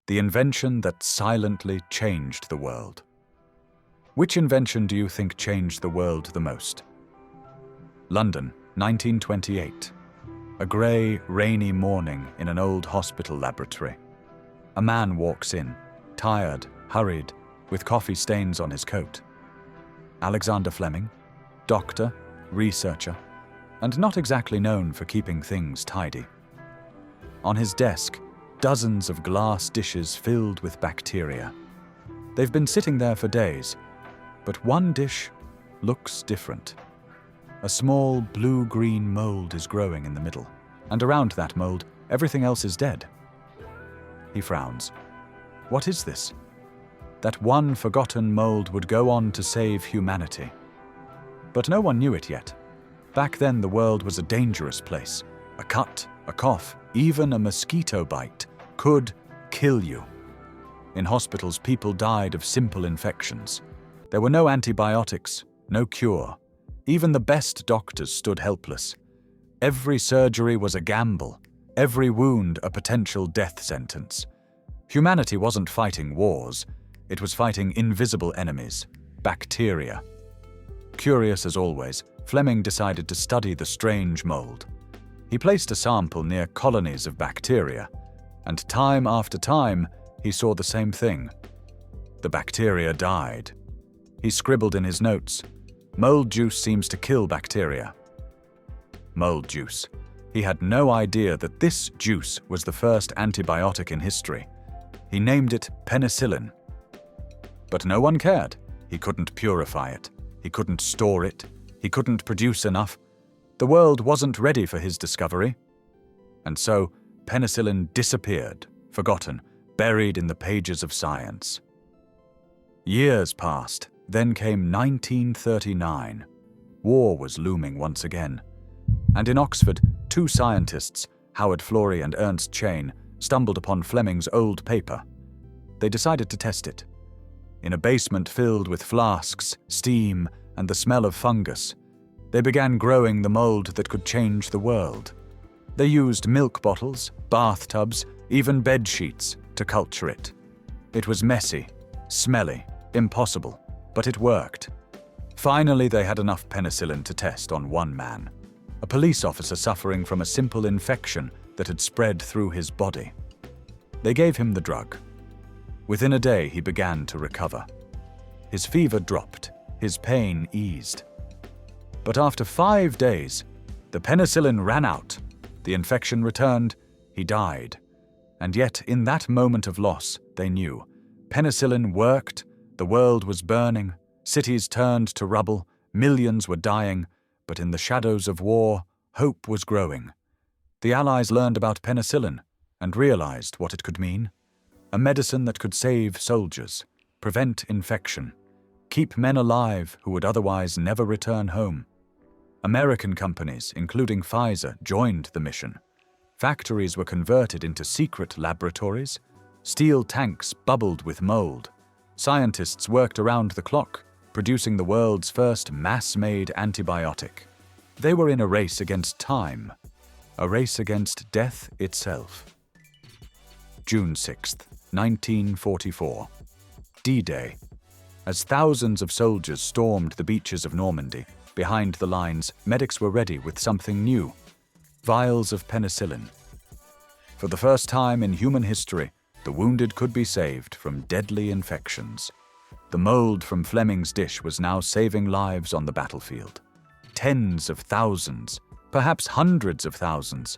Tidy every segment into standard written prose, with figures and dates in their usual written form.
the invention that silently changed the world. Which invention do you think changed the world the most? London, 1928. A grey, rainy morning in an old hospital laboratory. A man walks in, tired, hurried, with coffee stains on his coat. Alexander Fleming, doctor, researcher, and not exactly known for keeping things tidy. On his desk, dozens of glass dishes filled with bacteria. They've been sitting there for days, but one dish looks different. A small blue-green mold is growing in the middle, and around that mold, everything else is dead. He frowns. What is this? That one forgotten mold would go on to save humanity. But no one knew it yet. Back then, the world was a dangerous place. A cut, a cough, even a mosquito bite could kill you. In hospitals, people died of simple infections. There were no antibiotics, no cure. Even the best doctors stood helpless. Every surgery was a gamble, every wound a potential death sentence. Humanity wasn't fighting wars, it was fighting invisible enemies, bacteria. Curious as always, Fleming decided to study the strange mold. He placed a sample near colonies of bacteria, and time after time, he saw the same thing. The bacteria died. He scribbled in his notes, "Mold juice seems to kill bacteria." Mold juice. He had no idea that this juice was the first antibiotic in history. He named it Penicillin. But no one cared. He couldn't purify it. He couldn't store it. He couldn't produce enough. The world wasn't ready for his discovery. And so, penicillin disappeared, forgotten, buried in the pages of science. Years passed. Then came 1939. War was looming once again. And in Oxford, two scientists, Howard Florey and Ernst Chain, stumbled upon Fleming's old paper. They decided to test it. In a basement filled with flasks, steam, and the smell of fungus, they began growing the mold that could change the world. They used milk bottles, bathtubs, even bed sheets to culture it. It was messy, smelly, impossible. But it worked. Finally, they had enough penicillin to test on one man, a police officer suffering from a simple infection that had spread through his body. They gave him the drug. Within a day, he began to recover. His fever dropped, his pain eased. But after 5 days, the penicillin ran out, the infection returned, he died. And yet, in that moment of loss, they knew penicillin worked. The world was burning, cities turned to rubble, millions were dying, but in the shadows of war, hope was growing. The Allies learned about penicillin and realized what it could mean. A medicine that could save soldiers, prevent infection, keep men alive who would otherwise never return home. American companies, including Pfizer, joined the mission. Factories were converted into secret laboratories. Steel tanks bubbled with mold. Scientists worked around the clock, producing the world's first mass-made antibiotic. They were in a race against time, a race against death itself. June 6, 1944. D-Day. As thousands of soldiers stormed the beaches of Normandy, behind the lines, medics were ready with something new: vials of penicillin. For the first time in human history, the wounded could be saved from deadly infections. The mold from Fleming's dish was now saving lives on the battlefield. Tens of thousands, perhaps hundreds of thousands.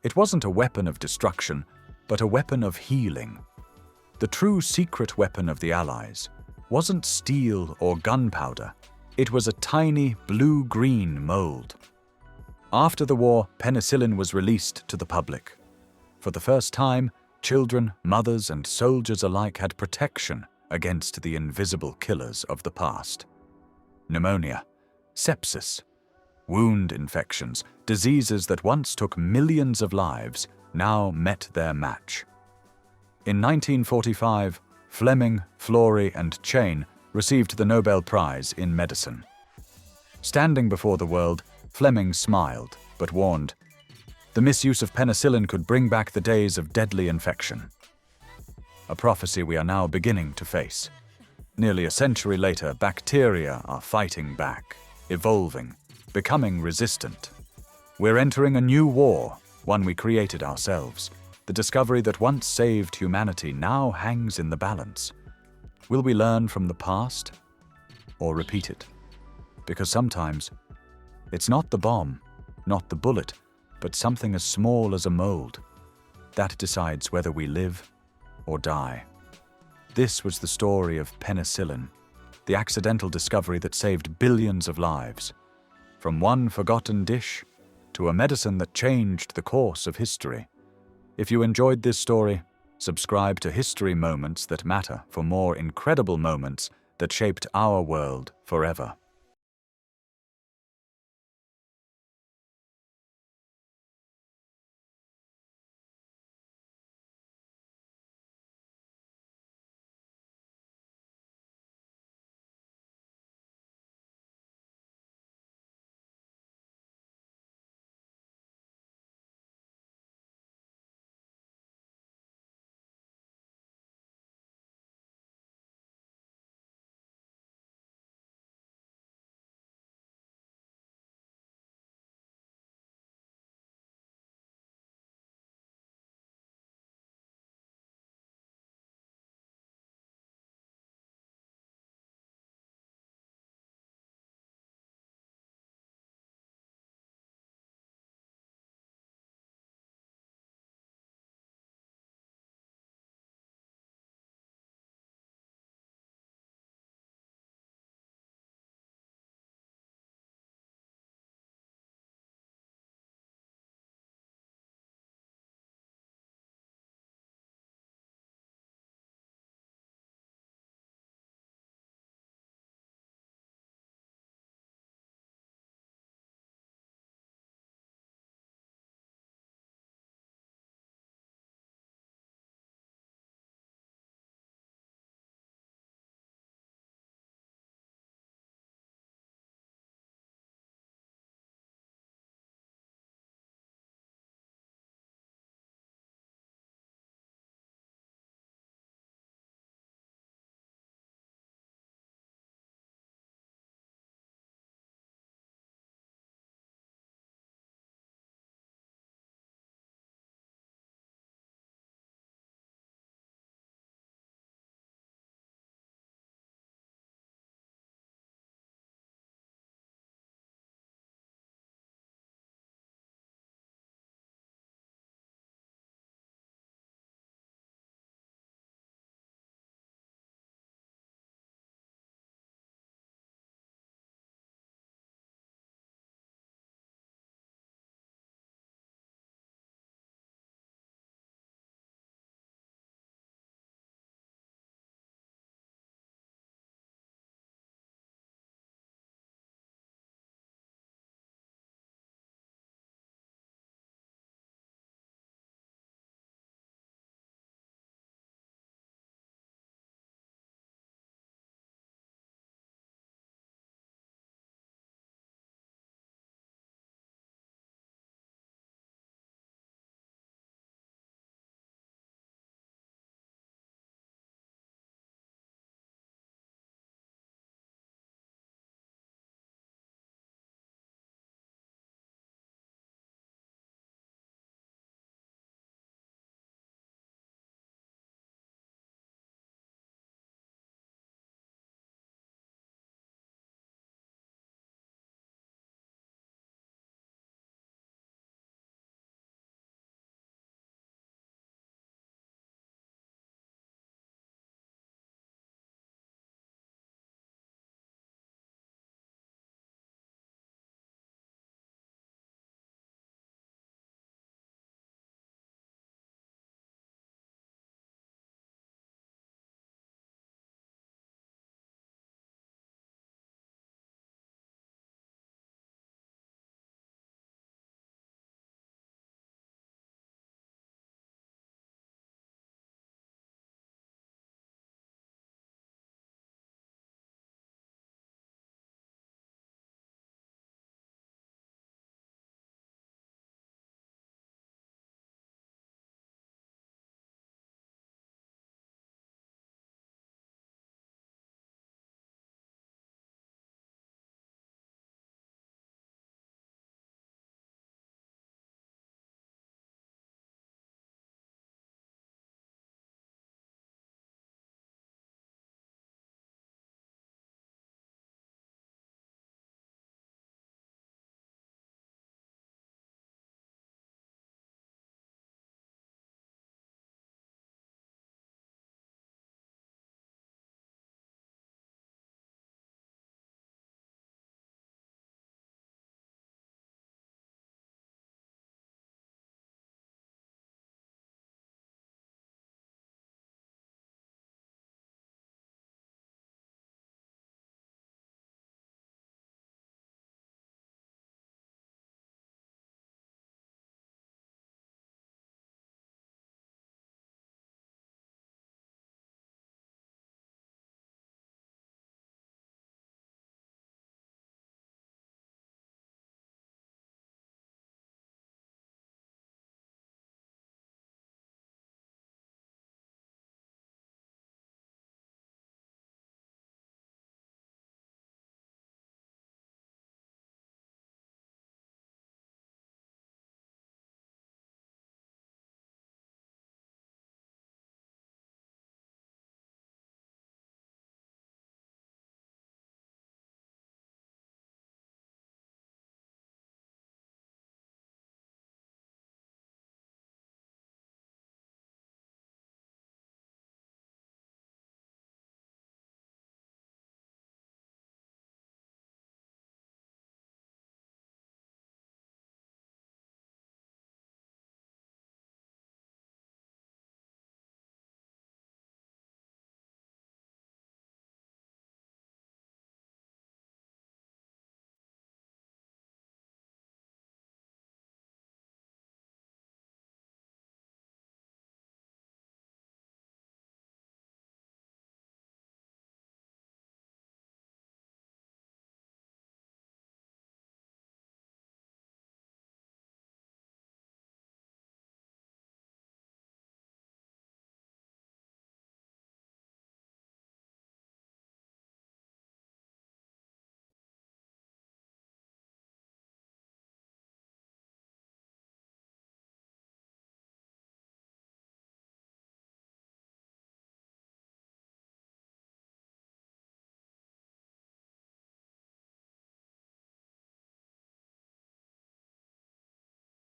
It wasn't a weapon of destruction, but a weapon of healing. The true secret weapon of the Allies wasn't steel or gunpowder. It was a tiny blue-green mold. After the war, penicillin was released to the public. For the first time, children, mothers, and soldiers alike had protection against the invisible killers of the past. Pneumonia, sepsis, wound infections, diseases that once took millions of lives, now met their match. In 1945, Fleming, Florey, and Chain received the Nobel Prize in Medicine. Standing before the world, Fleming smiled, but warned, the misuse of penicillin could bring back the days of deadly infection. a prophecy we are now beginning to face. Nearly a century later, bacteria are fighting back, evolving, becoming resistant. We're entering a new war, one we created ourselves. The discovery that once saved humanity now hangs in the balance. Will we learn from the past or repeat it? Because sometimes it's not the bomb, not the bullet, but something as small as a mold that decides whether we live or die. This was the story of penicillin, the accidental discovery that saved billions of lives. From one forgotten dish to a medicine that changed the course of history. If you enjoyed this story, subscribe to History Moments That Matter for more incredible moments that shaped our world forever.